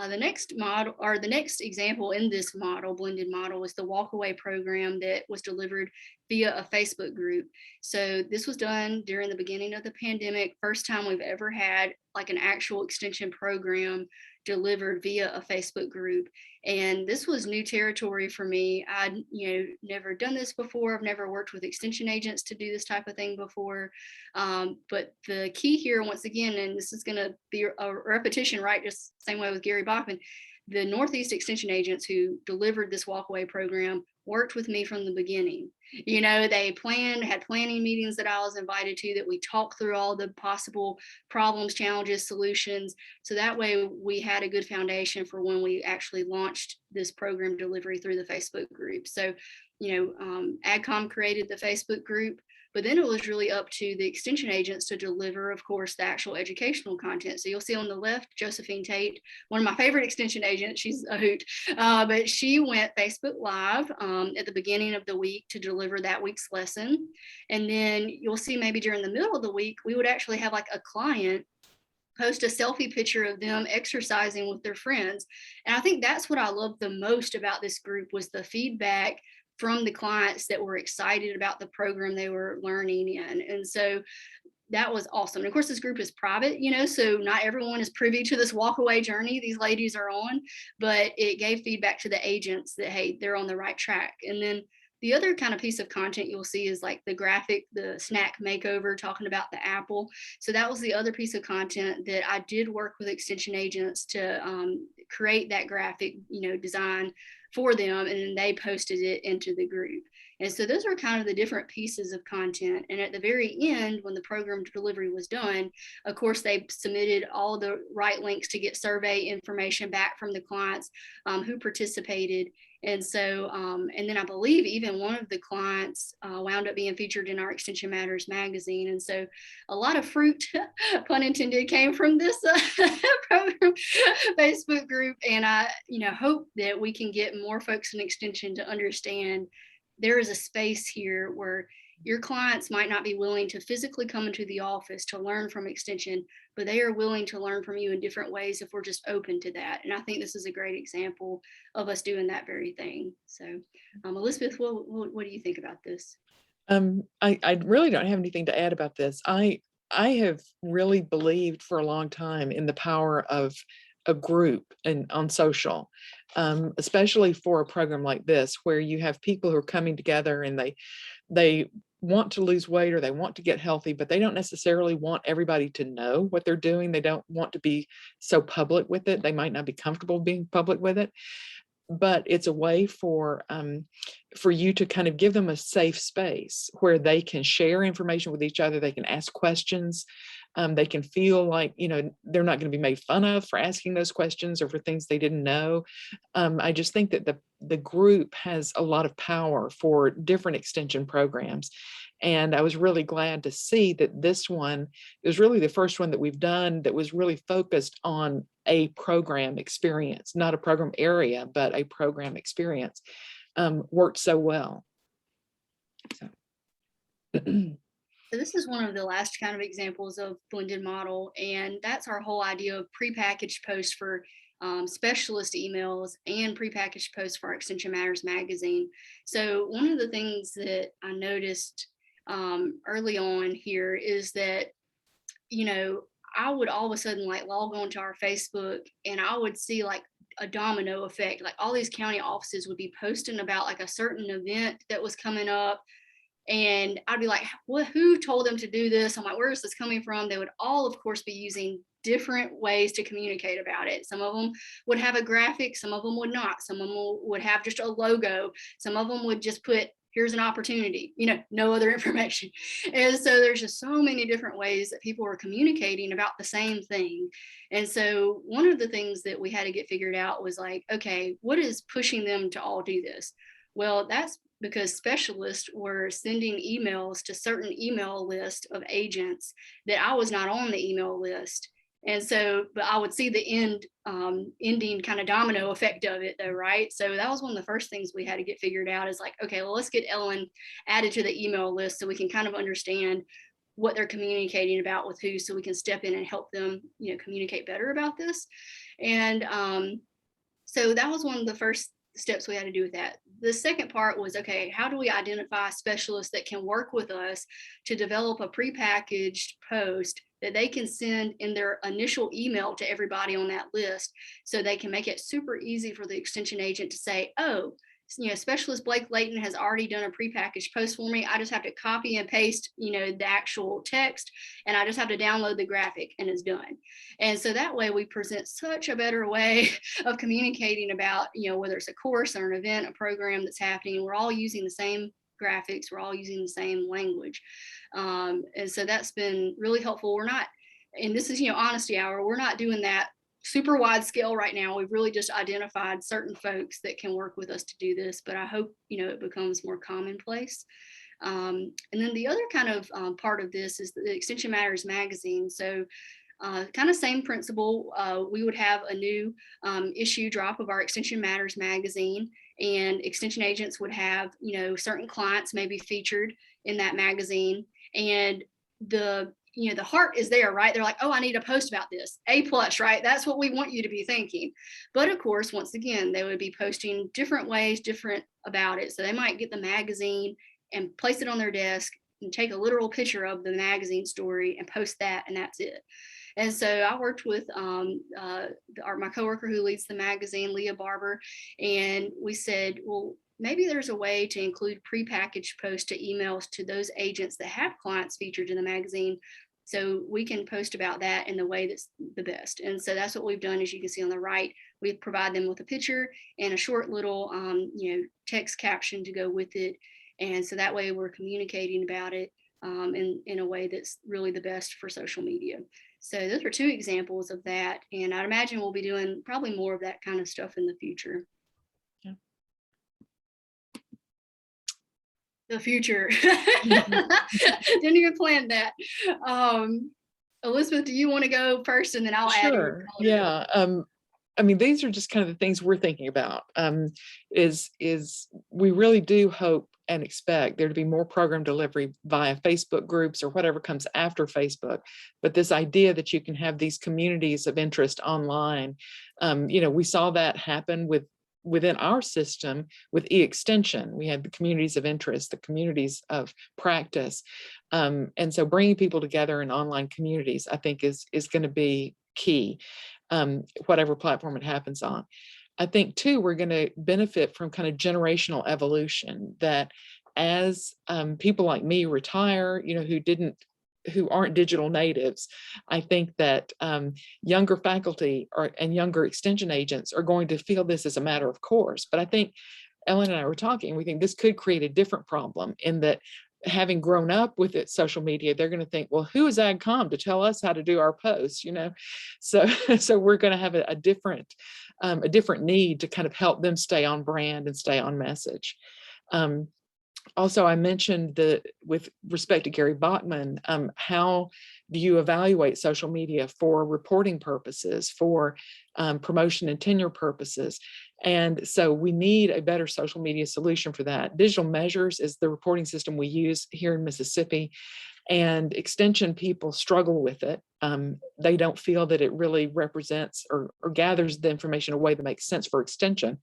the next model, or the next example in this model, blended model, is the walkaway program that was delivered via a Facebook group. So this was done during the beginning of the pandemic, first time we've ever had like an actual extension program delivered via a Facebook group. And this was new territory for me. I'd never done this before. I've never worked with extension agents to do this type of thing before. But the key here, once again, and this is going to be a repetition, right? Just same way with Gary Bachman, the Northeast extension agents who delivered this walkaway program worked with me from the beginning. They had planning meetings that I was invited to, that we talked through all the possible problems, challenges, solutions. So that way we had a good foundation for when we actually launched this program delivery through the Facebook group. So, AgCom created the Facebook group But then it was really up to the extension agents to deliver, of course, the actual educational content. So you'll see on the left, Josephine Tate, one of my favorite extension agents. She's a hoot, but she went Facebook Live at the beginning of the week to deliver that week's lesson. And then you'll see maybe during the middle of the week, we would actually have like a client post a selfie picture of them exercising with their friends. And I think that's what I loved the most about this group was the feedback from the clients that were excited about the program they were learning in. And so that was awesome. And of course, this group is private, so not everyone is privy to this walkaway journey these ladies are on, but it gave feedback to the agents that, hey, they're on the right track. And then the other kind of piece of content you'll see is like the graphic, the snack makeover, talking about the apple. So that was the other piece of content that I did work with extension agents to create that graphic, design for them. And then they posted it into the group. And so those are kind of the different pieces of content. And at the very end, when the program delivery was done, of course, they submitted all the right links to get survey information back from the clients who participated. And so, and then I believe even one of the clients wound up being featured in our Extension Matters magazine. And so a lot of fruit, pun intended, came from this program Facebook group. And I, hope that we can get more folks in Extension to understand there is a space here where your clients might not be willing to physically come into the office to learn from Extension, but they are willing to learn from you in different ways if we're just open to that. And I think this is a great example of us doing that very thing. So Elizabeth, what do you think about this? I really don't have anything to add about this. I have really believed for a long time in the power of a group and on social, especially for a program like this, where you have people who are coming together and they want to lose weight or they want to get healthy, but they don't necessarily want everybody to know what they're doing. They don't want to be so public with it. They might not be comfortable being public with it, but it's a way for you to kind of give them a safe space where they can share information with each other. They can ask questions. They can feel like, they're not going to be made fun of for asking those questions or for things they didn't know. I just think that the group has a lot of power for different extension programs. And I was really glad to see that this one is really the first one that we've done that was really focused on a program experience, not a program area, but a program experience, worked so well. So. So this is one of the last kind of examples of blended model, and that's our whole idea of prepackaged posts for specialist emails and prepackaged posts for our Extension Matters magazine. So one of the things that I noticed early on here is that, I would all of a sudden like log on to our Facebook and I would see like a domino effect. Like all these county offices would be posting about like a certain event that was coming up. And I'd be like, who told them to do this? I'm like, where is this coming from? They would all, of course, be using different ways to communicate about it. Some of them would have a graphic, some of them would not. Some of them would have just a logo. Some of them would just put, here's an opportunity, no other information. And so there's just so many different ways that people are communicating about the same thing. And so one of the things that we had to get figured out was like, okay, what is pushing them to all do this? Well, that's because specialists were sending emails to certain email list of agents that I was not on the email list. And so, but I would see the ending kind of domino effect of it though, right? So that was one of the first things we had to get figured out is like, okay, well, let's get Ellen added to the email list so we can kind of understand what they're communicating about with who, so we can step in and help them, communicate better about this. And so that was one of the first steps we had to do with that. The second part was, okay, how do we identify specialists that can work with us to develop a prepackaged post that they can send in their initial email to everybody on that list, so they can make it super easy for the extension agent to say, oh, specialist Blake Layton has already done a prepackaged post for me. I just have to copy and paste, the actual text, and I just have to download the graphic and it's done. And so that way we present such a better way of communicating about, whether it's a course or an event, a program that's happening. We're all using the same graphics. We're all using the same language. And so that's been really helpful. We're not, and this is, honesty hour, we're not doing that super wide scale right now. We've really just identified certain folks that can work with us to do this, but I hope, it becomes more commonplace. And then the other kind of part of this is the Extension Matters magazine. So kind of same principle. We would have a new issue drop of our Extension Matters magazine, and extension agents would have, certain clients maybe featured in that magazine. And the heart is there, right? They're like, oh, I need a post about this. A+, right? That's what we want you to be thinking. But of course, once again, they would be posting different ways, different about it. So they might get the magazine and place it on their desk and take a literal picture of the magazine story and post that, and that's it. And so I worked with my coworker who leads the magazine, Leah Barber, and we said, well, maybe there's a way to include prepackaged posts to emails to those agents that have clients featured in the magazine, so we can post about that in the way that's the best. And so that's what we've done. As you can see on the right, we provide them with a picture and a short little text caption to go with it. And so that way we're communicating about it in a way that's really the best for social media. So those are two examples of that. And I'd imagine we'll be doing probably more of that kind of stuff in the future. Yeah. The future. Didn't even plan that. Elizabeth, do you want to go first, and then I'll add? Sure. Yeah. I mean, these are just kind of the things we're thinking about. Is we really do hope and expect there to be more program delivery via Facebook groups or whatever comes after Facebook. But this idea that you can have these communities of interest online, we saw that happen within our system with e-extension. We had the communities of interest, the communities of practice. And so bringing people together in online communities, I think is going to be key, whatever platform it happens on. I think too, we're going to benefit from kind of generational evolution, that as people like me retire, who aren't digital natives, I think that younger faculty and younger extension agents are going to feel this as a matter of course. But I think Ellen and I were talking, we think this could create a different problem, in that having grown up with it, social media, they're going to think, well, who is AgCom to tell us how to do our posts, So we're going to have a different need to kind of help them stay on brand and stay on message. Also, I mentioned that with respect to Gary Bachman, how do you evaluate social media for reporting purposes, for promotion and tenure purposes? And so we need a better social media solution for that. Digital Measures is the reporting system we use here in Mississippi, and extension people struggle with it. They don't feel that it really represents or gathers the information in a way that makes sense for extension.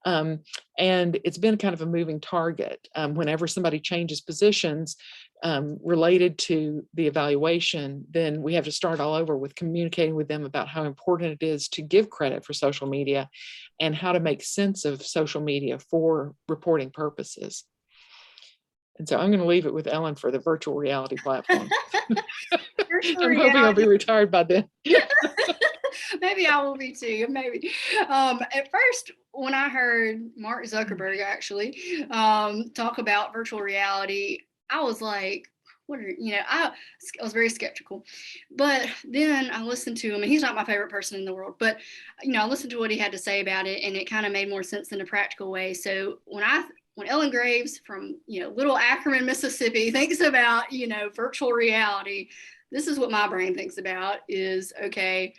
And it's been kind of a moving target. Whenever somebody changes positions related to the evaluation, then we have to start all over with communicating with them about how important it is to give credit for social media and how to make sense of social media for reporting purposes. And so I'm going to leave it with Ellen for the virtual reality platform. I'm hoping I'll be retired by then. Maybe I will be too, maybe. At first, when I heard Mark Zuckerberg actually talk about virtual reality, I was like, I was very skeptical. But then I listened to him, and he's not my favorite person in the world, but I listened to what he had to say about it, and it kind of made more sense in a practical way. So when Ellen Graves from Little Ackerman, Mississippi thinks about virtual reality, this is what my brain thinks about is, okay,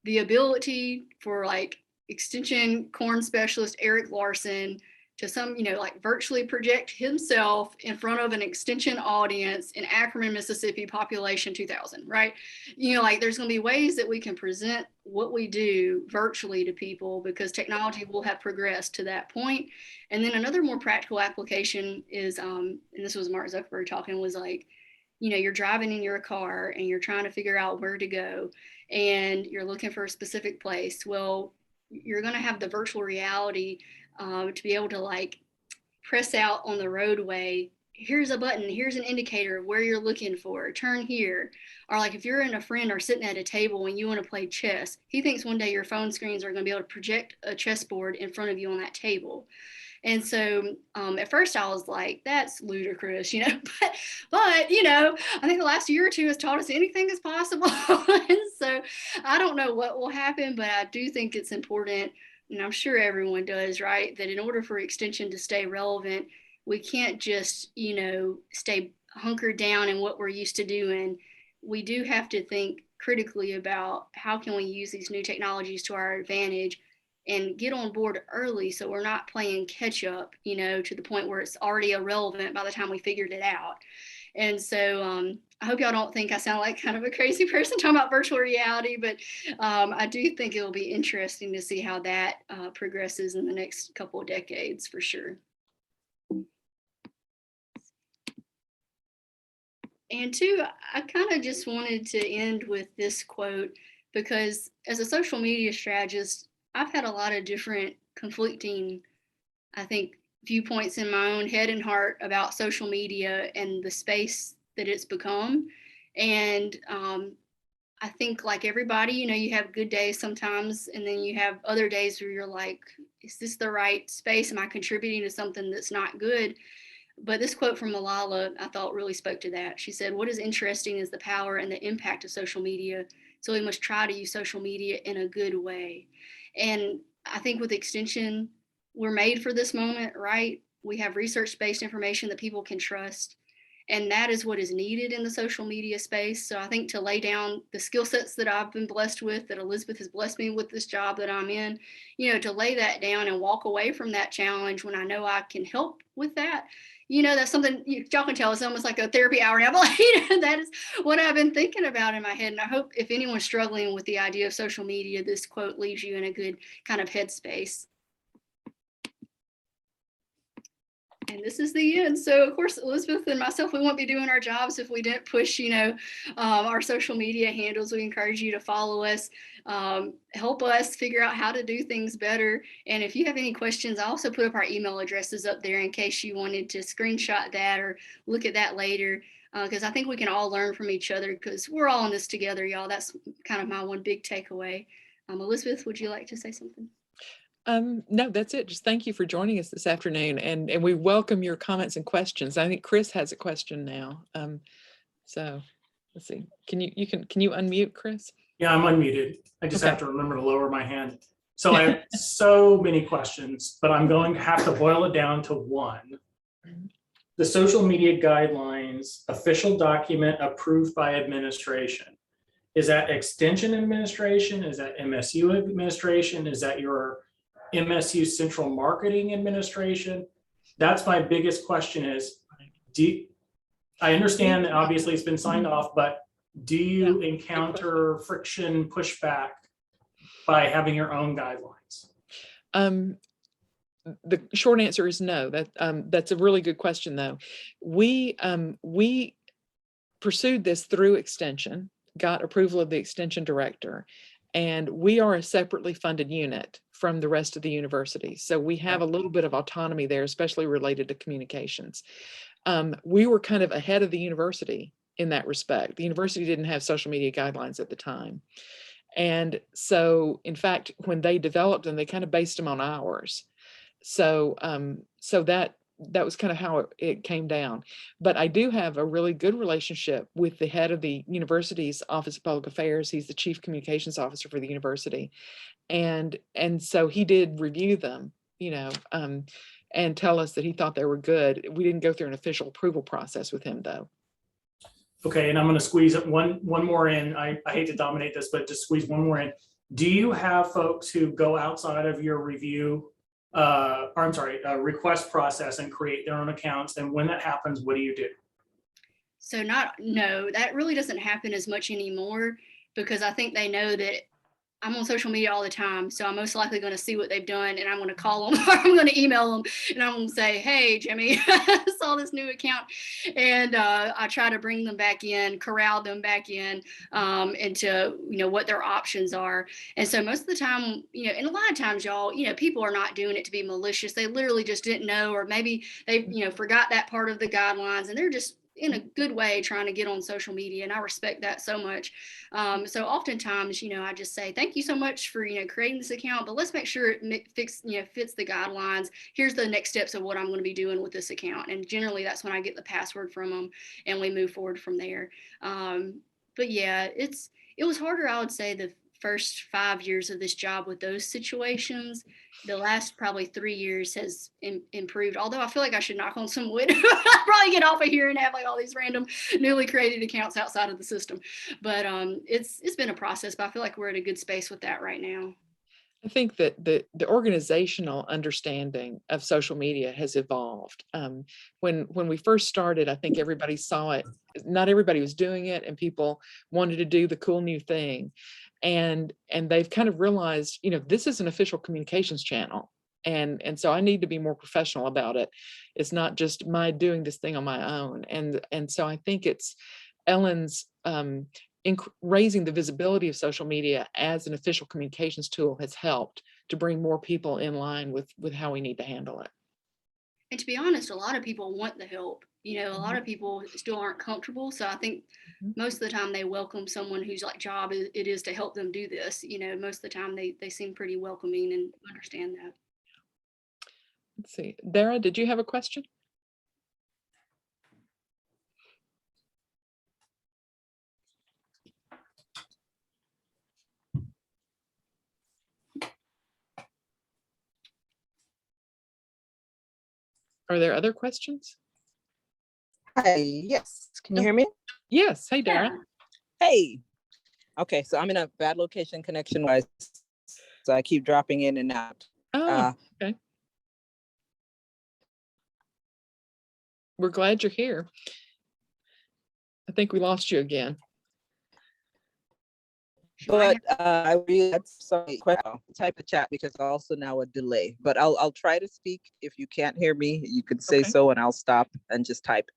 the ability for like extension corn specialist Eric Larson to virtually project himself in front of an extension audience in Ackerman, Mississippi, population 2000, right? There's going to be ways that we can present what we do virtually to people, because technology will have progressed to that point. And then another more practical application is, and this was Mark Zuckerberg talking, was like, you're driving in your car and you're trying to figure out where to go, and you're looking for a specific place. Well, you're going to have the virtual reality to be able to press out on the roadway. Here's a button, here's an indicator of where you're looking for, turn here. Or if you're in a friend or sitting at a table and you want to play chess, he thinks one day your phone screens are going to be able to project a chessboard in front of you on that table. And so at first I was like, that's ludicrous, but I think the last year or two has taught us anything is possible. And so I don't know what will happen, but I do think it's important, and I'm sure everyone does, right, that in order for extension to stay relevant, we can't just, stay hunkered down in what we're used to doing. We do have to think critically about how can we use these new technologies to our advantage and get on board early so we're not playing catch up, to the point where it's already irrelevant by the time we figured it out. And so I hope y'all don't think I sound like kind of a crazy person talking about virtual reality, but I do think it'll be interesting to see how that progresses in the next couple of decades for sure. And two, I kind of just wanted to end with this quote, because as a social media strategist, I've had a lot of different conflicting, I think, viewpoints in my own head and heart about social media and the space that it's become. And I think, like everybody, you have good days sometimes, and then you have other days where you're like, is this the right space? Am I contributing to something that's not good? But this quote from Malala, I thought really spoke to that. She said, "What is interesting is the power and the impact of social media. So we must try to use social media in a good way." And I think with Extension, we're made for this moment, right? We have research-based information that people can trust. And that is what is needed in the social media space. So I think to lay down the skill sets that I've been blessed with, that Elizabeth has blessed me with this job that I'm in, to lay that down and walk away from that challenge when I know I can help with that. That's something y'all can tell. It's almost like a therapy hour now. That is what I've been thinking about in my head. And I hope if anyone's struggling with the idea of social media, this quote leaves you in a good kind of headspace. And this is the end. So of course, Elizabeth and myself, we won't be doing our jobs if we didn't push, our social media handles. We encourage you to follow us, help us figure out how to do things better. And if you have any questions, I also put up our email addresses up there in case you wanted to screenshot that or look at that later. Because I think we can all learn from each other, because we're all in this together, y'all. That's kind of my one big takeaway. Elizabeth, would you like to say something? No, that's it. Just thank you for joining us this afternoon, and we welcome your comments and questions. I think Chris has a question now. So let's see. Can you unmute, Chris? Yeah, I'm unmuted. I just Okay. have to remember to lower my hand. So I have so many questions, but I'm going to have to boil it down to one. The social media guidelines, official document approved by administration. Is that Extension administration? Is that MSU administration? Is that your MSU Central Marketing Administration? That's my biggest question is, I understand that obviously it's been signed off, but do you encounter friction, pushback by having your own guidelines? The short answer is no. That's a really good question, though. We pursued this through Extension, got approval of the Extension director, and we are a separately funded unit from the rest of the university. So we have a little bit of autonomy there, especially related to communications. We were kind of ahead of the university in that respect. The university didn't have social media guidelines at the time. And so, in fact, when they developed them, they kind of based them on ours. So, that was kind of how it came down. But I do have a really good relationship with the head of the university's Office of Public Affairs. He's the chief communications officer for the university. And so he did review them, and tell us that he thought they were good. We didn't go through an official approval process with him, though. Okay, and I'm going to squeeze one more in. I hate to dominate this, but just squeeze one more in. Do you have folks who go outside of your review, request process and create their own accounts? And when that happens, what do you do? So no, that really doesn't happen as much anymore, because I think they know that I'm on social media all the time. So I'm most likely going to see what they've done, and I'm going to call them or I'm going to email them, and I'm going to say, "Hey, Jimmy, I saw this new account." And I try to bring them back in, corral them back in into, what their options are. And so most of the time, and a lot of times, y'all, people are not doing it to be malicious. They literally just didn't know, or maybe they, forgot that part of the guidelines, and they're just in a good way trying to get on social media, and I respect that so much. So oftentimes, I just say, thank you so much for, creating this account, but let's make sure it fits the guidelines. Here's the next steps of what I'm going to be doing with this account. And generally that's when I get the password from them and we move forward from there. But yeah, it was harder, I would say, the first 5 years of this job with those situations. The last probably 3 years has improved. Although I feel like I should knock on some wood. I'll probably get off of here and have like all these random newly created accounts outside of the system. But it's been a process, but I feel like we're at a good space with that right now. I think that the organizational understanding of social media has evolved. When we first started, I think everybody saw it. Not everybody was doing it, and people wanted to do the cool new thing. And they've kind of realized, this is an official communications channel. And so I need to be more professional about it. It's not just my doing this thing on my own. And so I think it's Ellen's raising the visibility of social media as an official communications tool has helped to bring more people in line with how we need to handle it. And to be honest, a lot of people want the help. A lot of people still aren't comfortable. So I think most of the time they welcome someone whose like job it is to help them do this. Most of the time they seem pretty welcoming and understand that. Let's see. Dara, did you have a question? Are there other questions? Hi, yes. Can you hear me? Yes. Hey, Dara. Yeah. Hey. Okay, so I'm in a bad location connection wise, so I keep dropping in and out. Oh, okay. We're glad you're here. I think we lost you again. But I really had some type of chat because also now a delay. But I'll try to speak. If you can't hear me, you could say so, and I'll stop and just type.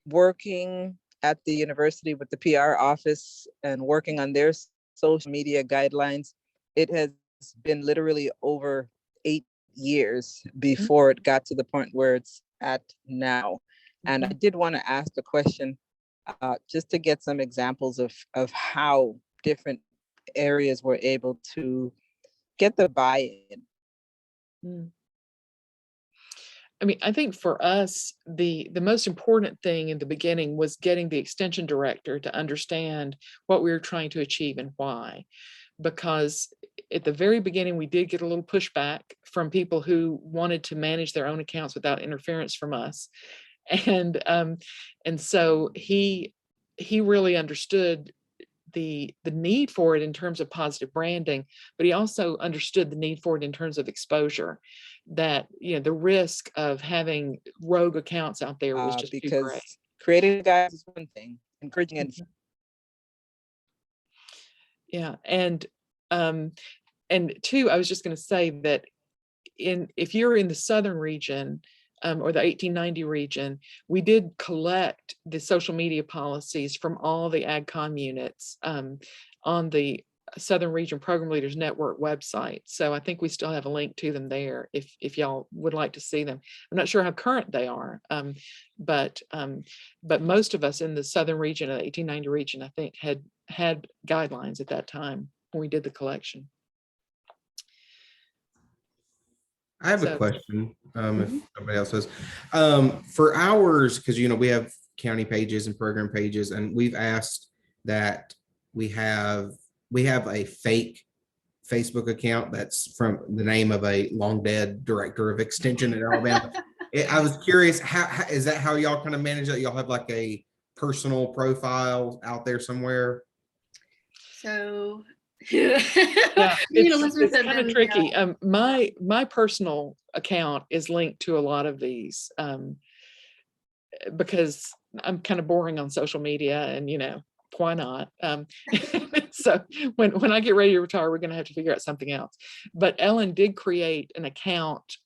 Working at the university with the PR office and working on their social media guidelines, it has been literally over 8 years before it got to the point where it's at now. And I did want to ask the question just to get some examples of how different areas were able to get the buy-in. I mean, I think for us, the most important thing in the beginning was getting the extension director to understand what we were trying to achieve and why. Because at the very beginning, we did get a little pushback from people who wanted to manage their own accounts without interference from us. And so he really understood the need for it in terms of positive branding, but he also understood the need for it in terms of exposure, that the risk of having rogue accounts out there was just too great. Creating guys is one thing, encouraging it. Yeah, and two, I was just going to say that if you're in the southern region, or the 1890 region, we did collect the social media policies from all the AgCom units on the Southern Region Program Leaders Network website. So I think we still have a link to them there if y'all would like to see them. I'm not sure how current they are, but most of us in the Southern region, the 1890 region, I think had guidelines at that time when we did the collection. I have a question, if nobody else does. For ours, because we have county pages and program pages, and we've asked that we have a fake Facebook account that's from the name of a long dead director of extension in Alabama. I was curious, how is that how y'all kind of manage that? Y'all have like a personal profile out there somewhere? So yeah, it's kind of tricky. My personal account is linked to a lot of these because I'm kind of boring on social media, and why not? So when I get ready to retire, we're going to have to figure out something else. But Ellen did create an account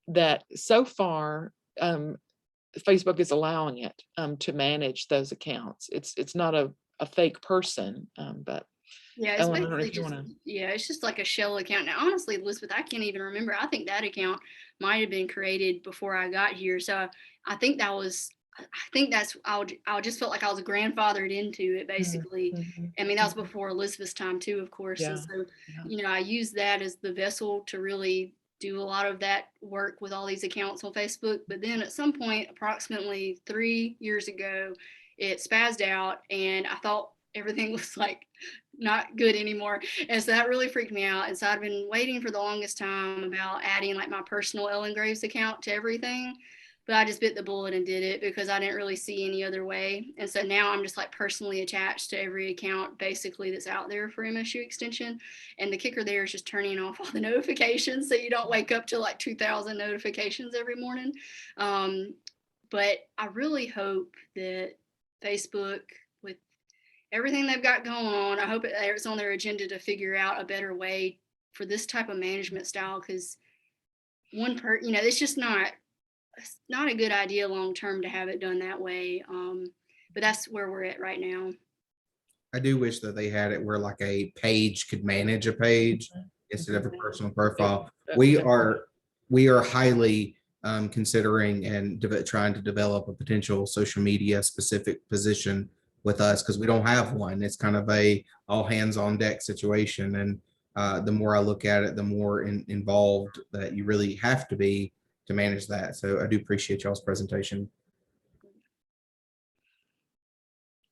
that so far Facebook is allowing it to manage those accounts. It's not a fake person, but yeah, it's Ellen, basically just it's just like a shell account. Now, honestly, Elizabeth, I can't even remember. I think that account might have been created before I got here. So I think I just felt like I was grandfathered into it, basically. I mean, that was before Elizabeth's time too, of course. Yeah. And so, I use that as the vessel to really do a lot of that work with all these accounts on Facebook. But then at some point, approximately 3 years ago, it spazzed out, and I thought everything was like not good anymore. And so that really freaked me out. And so I'd been waiting for the longest time about adding like my personal Ellen Graves account to everything. But I just bit the bullet and did it because I didn't really see any other way. And so now I'm just like personally attached to every account basically that's out there for MSU Extension. And the kicker there is just turning off all the notifications so you don't wake up to like 2,000 notifications every morning. But I really hope that Facebook, with everything they've got going on, I hope it's on their agenda to figure out a better way for this type of management style, because it's just not a good idea long term to have it done that way. But that's where we're at right now. I do wish that they had it where like a page could manage a page instead of a personal profile. We are highly considering and trying to develop a potential social media specific position with us, because we don't have one. It's kind of a all hands on deck situation. And the more I look at it, the more involved that you really have to be to manage that. So I do appreciate y'all's presentation.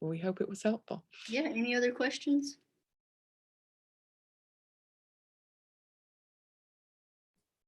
We hope it was helpful. Yeah. Any other questions?